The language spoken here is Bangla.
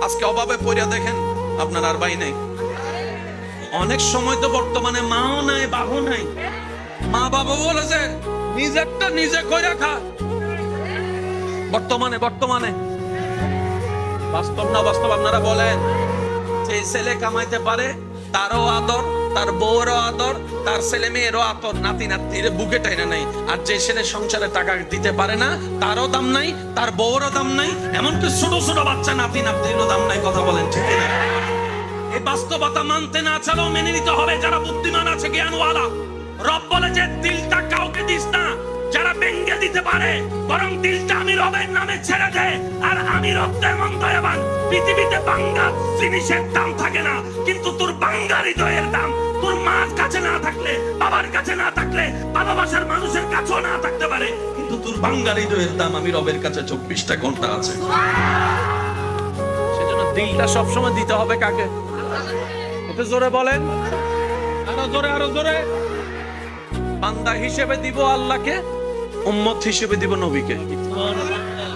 আজকে অভাবে পড়িয়া দেখেন আপনার আর ভাই নাই। অনেক সময় তো বর্তমানে মাও নাই, বাবাও নাই। মা বাবা বলেছে নিজেরটা নিজে কইরা খা। বর্তমানে বাস্তব না বাস্তব আপনারা বলেন। যে ছেলে কামাইতে পারে তারও আদর, তার বউরও আদর, তার ছেলে মেয়েরও আদর, নাতি নাতির বুকে টাইনা নাই। আর যে ছেলে সংসারে টাকা দিতে পারে না তারও দাম নাই, তার বউরও দাম নাই, এমনকি ছোট ছোট বাচ্চা নাতি নাতিরও দাম নাই। কথা বলেন ঠিক না? এই বাস্তবতা মানতে না চালেও মেনে নিতে হবে যারা বুদ্ধিমান আছে, জ্ঞানওয়ালা। রব বলে যে দিলটা কাউকে দিস না যারা ভেঙে দিতে পারে, বরং দিলটা আমি রবের নামে ছেড়ে দে। আর আমি রব তেমন দয়াবান, পৃথিবীতে বাঙ্গা জিনিসের দাম থাকে না, কিন্তু তোর বাঙ্গা হৃদয়ের দাম তোর মার কাছে না থাকলে, বাবার কাছে না থাকলে, ভালোবাসার মানুষের কাছেও না থাকতে পারে, কিন্তু তোর বাঙ্গা হৃদয়ের দাম আমি রবের কাছে 24টা ঘন্টা আছে। সেজন্য দিলটা সবসময় দিতে হবে কাকে? একটু জোরে বলেন, আরো জোরে। বান্দা হিসেবে দিব আল্লাহকে, উম্মত হিসেবে দিব নবীকে।